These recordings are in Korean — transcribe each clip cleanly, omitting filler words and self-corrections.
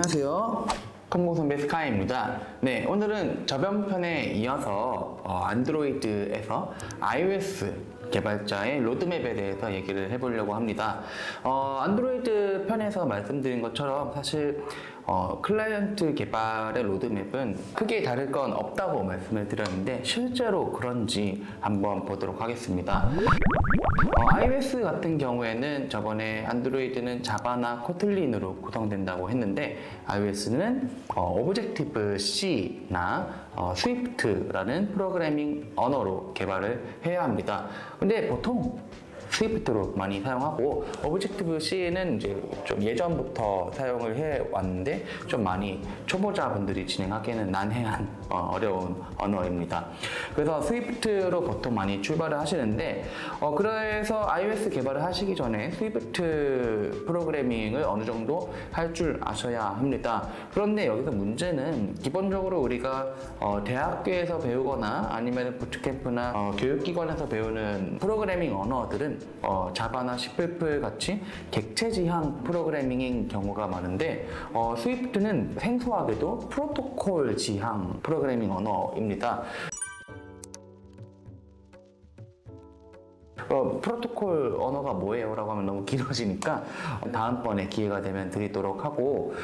안녕하세요. 컴공선배 스카이입니다. 네, 오늘은 저번 편에 이어서 안드로이드에서 iOS 개발자의 로드맵에 대해서 얘기를 해보려고 합니다. 안드로이드 편에서 말씀드린 것처럼 사실 클라이언트 개발의 로드맵은 크게 다를 건 없다고 말씀을 드렸는데 실제로 그런지 한번 보도록 하겠습니다. iOS 같은 경우에는 저번에 안드로이드는 자바나 코틀린으로 구성된다고 했는데 iOS는 오브젝티브 C나 스위프트라는 프로그래밍 언어로 개발을 해야 합니다. 근데 보통 스위프트로 많이 사용하고 오브젝티브 C는 이제 좀 예전부터 사용을 해왔는데 좀 많이 초보자분들이 진행하기에는 난해한 어려운 언어입니다. 그래서 스위프트로 보통 많이 출발을 하시는데 그래서 iOS 개발을 하시기 전에 스위프트 프로그래밍을 어느 정도 할 줄 아셔야 합니다. 그런데 여기서 문제는 기본적으로 우리가 대학교에서 배우거나 아니면 부트캠프나 교육기관에서 배우는 프로그래밍 언어들은 자바나 C++ 같이 객체지향 프로그래밍인 경우가 많은데 스위프트는 생소하게도 프로토콜 지향 프로그래밍 언어입니다. 프로토콜 언어가 뭐예요? 라고 하면 너무 길어지니까 다음번에 기회가 되면 드리도록 하고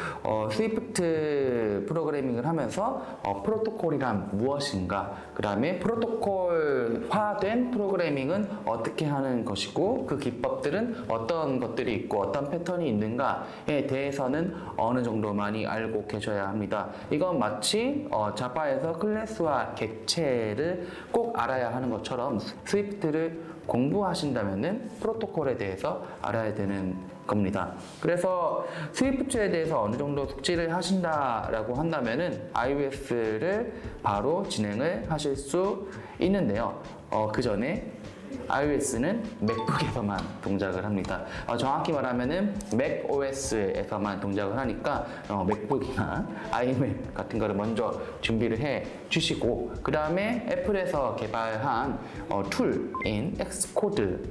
스위프트 프로그래밍을 하면서 프로토콜이란 무엇인가, 그 다음에 프로토콜화된 프로그래밍은 어떻게 하는 것이고 그 기법들은 어떤 것들이 있고 어떤 패턴이 있는가에 대해서는 어느 정도 많이 알고 계셔야 합니다. 이건 마치 자바에서 클래스와 객체를 꼭 알아야 하는 것처럼 스위프트를 공부하신다면은 프로토콜에 대해서 알아야 되는 겁니다. 그래서 스위프트에 대해서 어느 정도 숙지를 하신다라고 한다면은 iOS를 바로 진행을 하실 수 있는데요. 그 전에 iOS는 맥북에서만 동작을 합니다. 정확히 말하면은 macOS에서만 동작을 하니까 맥북이나 iMac 같은 거를 먼저 준비를 해 주시고 그 다음에 애플에서 개발한 툴인 엑스코드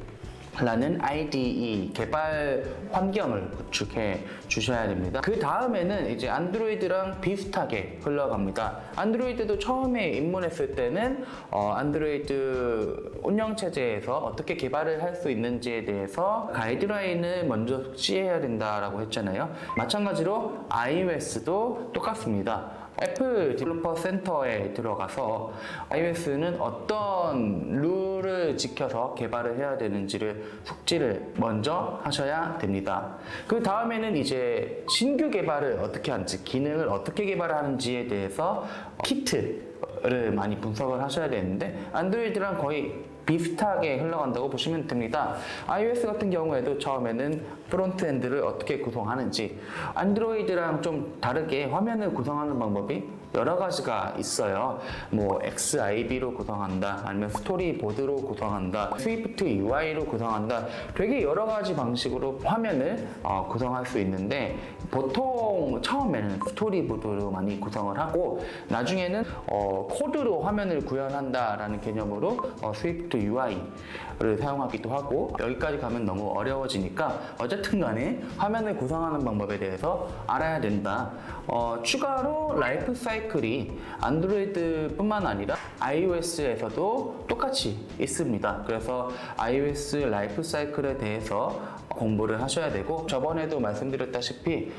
라는 IDE 개발 환경을 구축해 주셔야 됩니다. 그 다음에는 이제 안드로이드랑 비슷하게 흘러갑니다. 안드로이드도 처음에 입문했을 때는 안드로이드 운영체제에서 어떻게 개발을 할 수 있는지에 대해서 가이드라인을 먼저 숙지해야 된다라고 했잖아요. 마찬가지로 iOS도 똑같습니다. 애플 디벨로퍼 센터에 들어가서 iOS는 어떤 룰을 지켜서 개발을 해야 되는지를 숙지를 먼저 하셔야 됩니다. 그 다음에는 이제 신규 개발을 어떻게 하는지, 기능을 어떻게 개발하는지에 대해서 키트를 많이 분석을 하셔야 되는데 안드로이드랑 거의 비슷하게 흘러간다고 보시면 됩니다. iOS 같은 경우에도 처음에는 프론트엔드를 어떻게 구성하는지, 안드로이드랑 좀 다르게 화면을 구성하는 방법이 여러 가지가 있어요. 뭐 XIB로 구성한다, 아니면 스토리보드로 구성한다, 스위프트 UI로 구성한다, 되게 여러 가지 방식으로 화면을 구성할 수 있는데 보통 처음에는 스토리보드로 많이 구성을 하고 나중에는 코드로 화면을 구현한다라는 개념으로 스위프트 UI를 사용하기도 하고 여기까지 가면 너무 어려워지니까 어쨌든 간에 화면을 구성하는 방법에 대해서 알아야 된다. 추가로 라이프 사이클이 안드로이드뿐만 아니라 iOS에서도 똑같이 있습니다. 그래서 iOS 라이프 사이클에 대해서 공부를 하셔야 되고 저번에도 말씀드렸다시피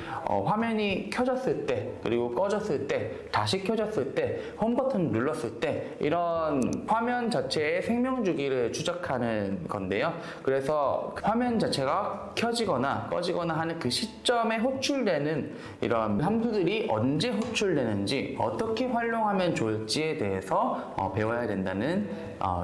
화면이 켜졌을 때 그리고 꺼졌을 때 다시 켜졌을 때 홈 버튼 눌렀을 때 이런 화면 자체의 생명 주기를 추적하는 건데요. 그래서 화면 자체가 켜지거나 꺼지거나 하는 그 시점에 호출되는 이런 함수들이 언제 호출되는지 어떻게 활용하면 좋을지에 대해서 배워야 된다는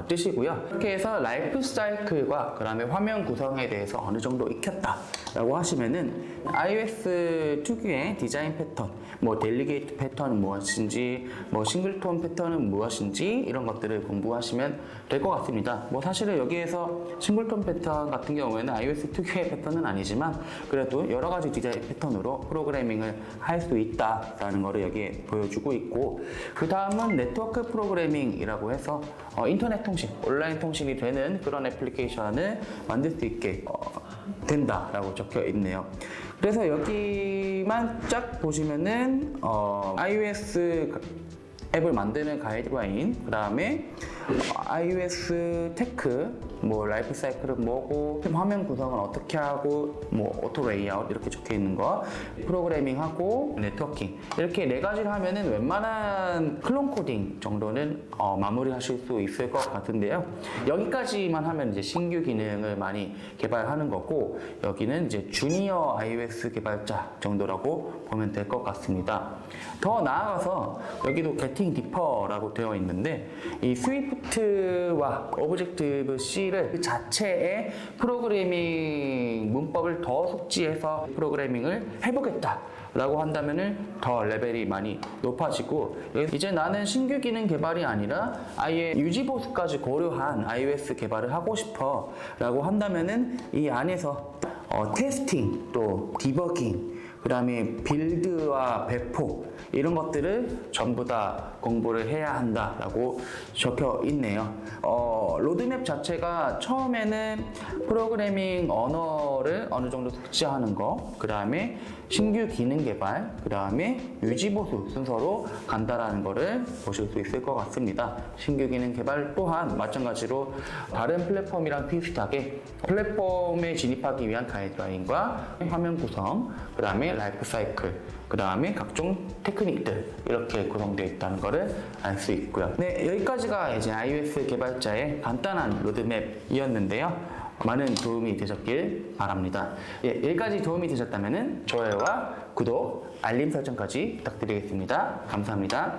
뜻이고요. 이렇게 해서 라이프 사이클과 그 다음에 화면 구성에 대해서 어느 정도 익혔다 라고 하시면은 iOS 특유의 디자인 패턴, 뭐 델리게이트 패턴은 무엇인지, 뭐 싱글톤 패턴은 무엇인지 이런 것들을 공부하시면 될 것 같습니다. 뭐 사실은 여기에서 싱글톤 패턴 같은 경우에는 iOS 특유의 패턴은 아니지만 그래도 여러 가지 디자인 패턴으로 프로그래밍을 할 수 있다라는 것을 여기에 보여주고 있고 그 다음은 네트워크 프로그래밍이라고 해서 인터넷 통신, 온라인 통신이 되는 그런 애플리케이션을 만들 수 있게 된다라고 적혀 있네요. 그래서 여기만 쫙 보시면은 iOS 앱을 만드는 가이드라인, 그 다음에 iOS 테크, 뭐 라이프 사이클은 뭐고, 화면 구성은 어떻게 하고, 뭐 오토 레이아웃 이렇게 적혀 있는 거, 프로그래밍하고 네트워킹, 이렇게 네 가지를 하면은 웬만한 클론 코딩 정도는 마무리하실 수 있을 것 같은데요. 여기까지만 하면 이제 신규 기능을 많이 개발하는 거고, 여기는 이제 주니어 iOS 개발자 정도라고 보면 될 것 같습니다. 더 나아가서 여기도 Getting Deeper라고 되어 있는데, 이 스위프트와 오브젝티브-C를 그 자체의 프로그래밍 문법을 더 숙지해서 프로그래밍을 해보겠다 라고 한다면은 더 레벨이 많이 높아지고, 이제 나는 신규 기능 개발이 아니라 아예 유지 보수까지 고려한 iOS 개발을 하고 싶어 라고 한다면은 이 안에서 테스팅, 또 디버깅, 그 다음에 빌드와 배포, 이런 것들을 전부 다 공부를 해야 한다라고 적혀 있네요. 로드맵 자체가 처음에는 프로그래밍 언어를 어느 정도 숙지하는 거, 그 다음에 신규 기능 개발, 그 다음에 유지보수 순서로 간다라는 거를 보실 수 있을 것 같습니다. 신규 기능 개발 또한 마찬가지로 다른 플랫폼이랑 비슷하게 플랫폼에 진입하기 위한 가이드라인과 화면 구성, 그 다음에 라이프 사이클, 그 다음에 각종 테크닉들, 이렇게 구성되어 있다는 것을 알 수 있고요. 네, 여기까지가 이제 iOS 개발자의 간단한 로드맵이었는데요. 많은 도움이 되셨길 바랍니다. 예, 여기까지 도움이 되셨다면 좋아요와 구독, 알림 설정까지 부탁드리겠습니다. 감사합니다.